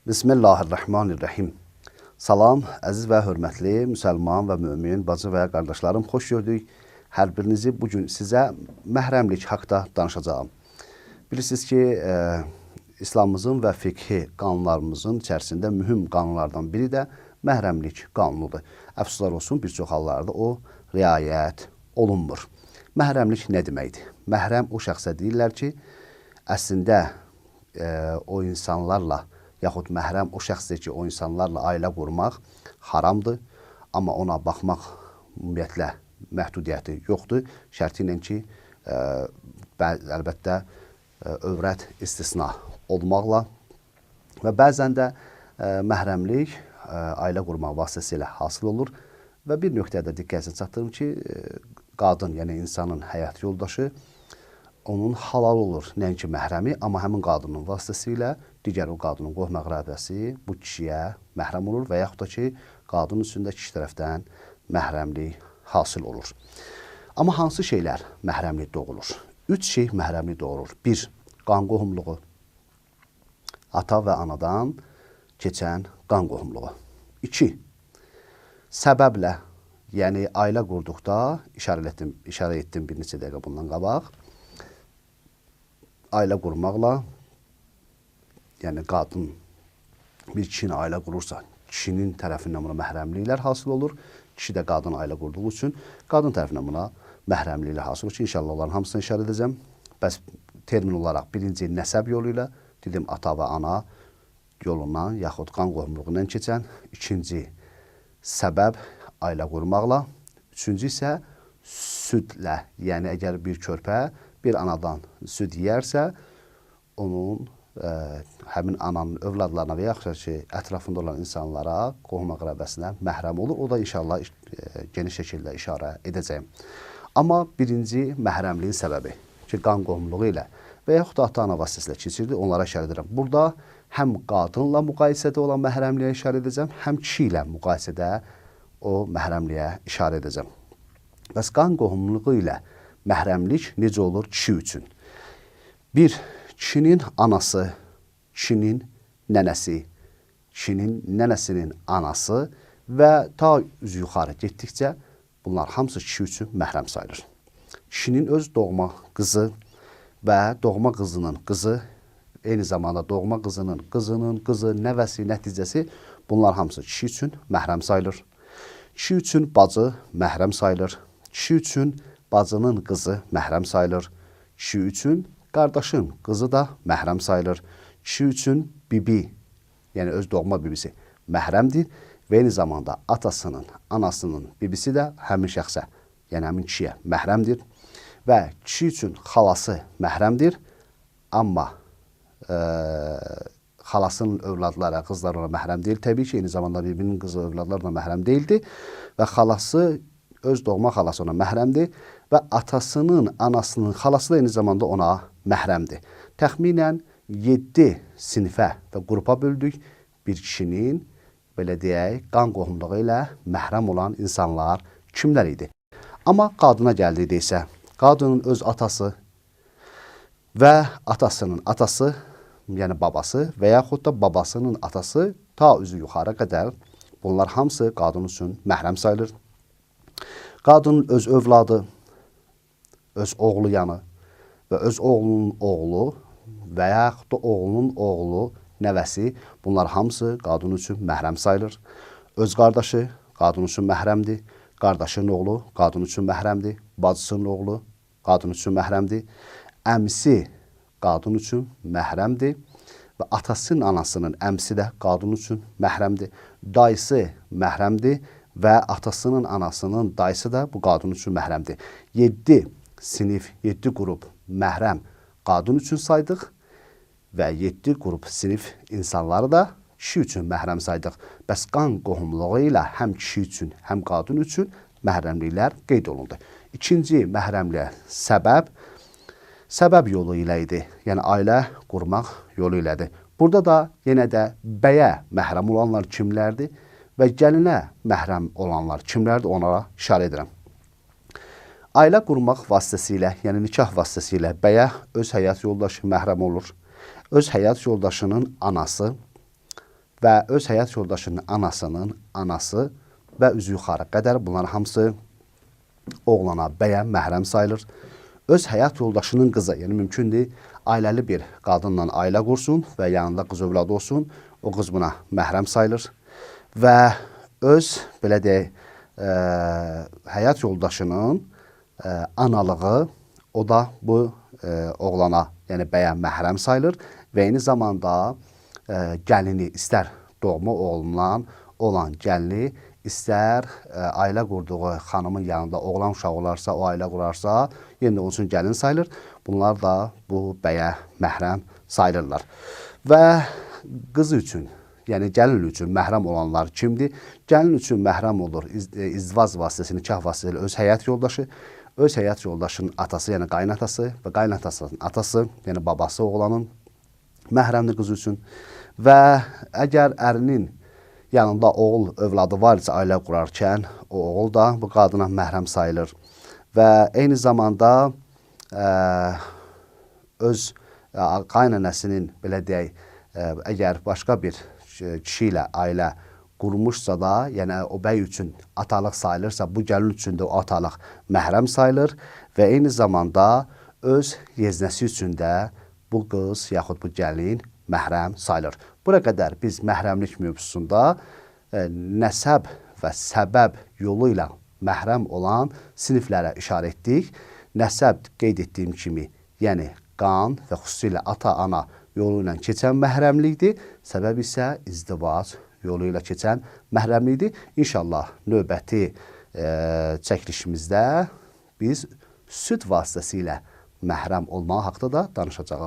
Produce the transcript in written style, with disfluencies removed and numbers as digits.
Bismillahirrahmanirrahim. Salam, əziz və hörmətli müsəlman və mümin bacı və qardaşlarım, xoş gördük. Hər birinizi bugün sizə məhrəmlik haqda danışacağım. Bilirsiniz ki, İslamımızın və fiqhi qanunlarımızın içərisində mühüm qanunlardan biri də məhrəmlik qanunudur. Əfsuslar olsun, bir çox hallarda o riayət olunmur. Məhrəmlik nə deməkdir? Məhrəm o şəxsə deyirlər ki, əslində o insanlarla, yaxud məhrəm o şəxsdir ki, o insanlarla ailə qurmaq haramdır, amma ona baxmaq ümumiyyətlə məhdudiyyəti yoxdur. Şərti ilə ki, əlbəttə, övrət istisna olmaqla və bəzən də məhrəmlik ailə qurmaq vasitəsilə hasıl olur və bir nöqtədə diqqətini çatdırım ki, qadın, yəni insanın həyat yoldaşı onun halal olur, nəinki məhrəmi, amma həmin qadının vasitəsilə digər o qadının qohum əqrəbəsi bu kişiyə məhrəm olur və yaxud da ki, qadın üstündə kişi tərəfdən məhrəmlik hasıl olur. Amma hansı şeylər məhrəmlik doğulur? 3 şey məhrəmlik doğurur. 1. Qan qohumluğu. Ata və anadan keçən qan qohumluğu. 2. Səbəblə, yəni ailə qurduqda, işarə etdim bir neçə dəqiqə bundan qabaq, ailə qurmaqla, yəni qadın bir kişinin ailə qurursa, kişinin tərəfindən buna məhrəmliklər hasıl olur. Kişi də qadın ailə qurduğu üçün qadın tərəfindən buna məhrəmliklər hasıl olur ki, inşallah onların hamısını işarə edəcəm. Bəs termin olaraq birinci nəsəb yolu ilə, dedim ata və ana yolundan, yaxud qan qohumluğundan keçən. İkinci səbəb ailə qurmaqla. Üçüncü isə südlə, yəni əgər bir körpə bir anadan süd yiyərsə, onun həmin ananın övladlarına və yaxud ki, ətrafında olan insanlara, qohum əqrəbəsinə məhrəm olur. O da inşallah geniş şəkildə işarə edəcəyim. Amma birinci məhrəmliyin səbəbi ki, qan qohumluğu ilə və yaxud da ata-ana vasitəsilə keçirdi, onlara işarə edirəm. Burada həm qadınla müqayisədə olan məhrəmliyə işarə edəcəm, həm kişi ilə müqayisədə o məhrəmliyə işarə edəcəm. Bəs qan qohumluğu ilə məhrəmlik necə olur kişi üçün? 1. Kişinin anası, kişinin nənəsi, kişinin nənəsinin anası və ta üzü yuxarı getdikcə bunlar hamısı kişi üçün məhrəm sayılır. Kişinin öz doğma qızı və doğma qızının qızı, eyni zamanda doğma qızının qızı, nəvəsi, nəticəsi bunlar hamısı kişi üçün məhrəm sayılır. Kişi üçün bacı məhrəm sayılır. Kişi üçün bacının qızı məhrəm sayılır. Kişi üçün qardaşın qızı da məhrəm sayılır. Kişi üçün bibi, yəni öz doğma bibisi məhrəmdir və eyni zamanda atasının, anasının bibisi də həmin şəxsə, yəni həmin kişiyə məhrəmdir. Və kişi üçün xalası məhrəmdir, amma xalasının övladları, qızlar ona məhrəm deyil. Təbii ki, eyni zamanda bibinin qızı, övladlar da məhrəm deyildi və xalası, öz doğma xalası ona məhrəmdir və atasının, anasının xalası da eyni zamanda ona məhrəmdir. Təxminən 7 sinifə və qrupa böldük bir kişinin, belə deyək, qan qohumluğu ilə məhrəm olan insanlar kimlər idi? Amma qadına gəldikdə isə, qadının öz atası və atasının atası, yəni babası və yaxud da babasının atası ta üzü yuxarı qədər bunlar hamısı qadın üçün məhrəm sayılır. Qadının öz övladı, öz oğlu yanı və öz oğlunun oğlu və yaxud da oğlunun oğlu, nəvəsi, bunlar hamısı qadın üçün məhrəm sayılır. Öz qardaşı qadın üçün məhrəmdir. Qardaşının oğlu qadın üçün məhrəmdir. Bacısının oğlu qadın üçün məhrəmdir. Əmsi qadın üçün məhrəmdir və atasının, anasının əmsi də qadın üçün məhrəmdir. Dayısı məhrəmdir və atasının, anasının dayısı da bu qadın üçün məhrəmdir. 7 sinif, 7 qrup məhrəm qadın üçün saydıq və 7 qrup sinif insanları da kişi üçün məhrəm saydıq. Bəs qan qohumluğu ilə həm kişi üçün, həm qadın üçün məhrəmliklər qeyd olundu. İkinci məhrəmliyə səbəb yolu ilə idi, yəni ailə qurmaq yolu ilədir. Burada da yenə də bəyə məhrəm olanlar kimlərdir və gəlinə məhrəm olanlar kimlərdir, onlara işarə edirəm. Ailə qurmaq vasitəsilə, yəni nikah vasitəsilə bəyə öz həyat yoldaşı məhrəm olur. Öz həyat yoldaşının anası, və öz həyat yoldaşının anasının anası və üzü yuxarı qədər bunların hamısı oğlana, bəyə məhrəm sayılır. Öz həyat yoldaşının qızı, yəni mümkündür, ailəli bir qadınla ailə qursun və yanında qız övladı olsun, o qız buna məhrəm sayılır. Və öz, belə deyək, həyat yoldaşının analığı, o da bu oğlana, yəni bəyə məhrəm sayılır və eyni zamanda gəlini, istər doğma oğlundan olan gəlini, istər ailə qurduğu xanımın yanında oğlan uşağı olarsa, o ailə qurarsa, yenə onun üçün gəlin sayılır. Bunlar da bu bəyə məhrəm sayılırlar. Və qız üçün, yəni gəlin üçün məhrəm olanlar kimdir? Gəlin üçün məhrəm olur izdivaz vasitəsilə, nikah vasitəsilə öz həyat yoldaşı, öz həyat yoldaşının atası, yəni qaynatası və qaynatasının atası, yəni babası oğlanın məhrəmli qız üçün. Və əgər ərinin yanında oğul övladı var isə ailə qurarkən, o oğul da bu qadına məhrəm sayılır. Və eyni zamanda öz qaynanəsinin, belə deyək, əgər başqa bir kişi ilə ailə qurmuşsa da, yəni o bəy üçün atalıq sayılırsa, bu gəlin üçün də o atalıq məhrəm sayılır və eyni zamanda öz yeznəsi üçün də bu qız yaxud bu gəlin məhrəm sayılır. Bura qədər biz məhrəmlik mövzusunda nəsəb və səbəb yolu ilə məhrəm olan siniflərə işarə etdik. Nəsəb qeyd etdiyim kimi, yəni qan və xüsusilə ata-ana yolu ilə keçən məhrəmlikdir. Səbəb isə izdivac yolu ilə keçən məhrəmlikdir. İnşallah növbəti çəkilişimizdə biz süd vasitəsilə məhrəm olmaq haqqında da danışacağıq.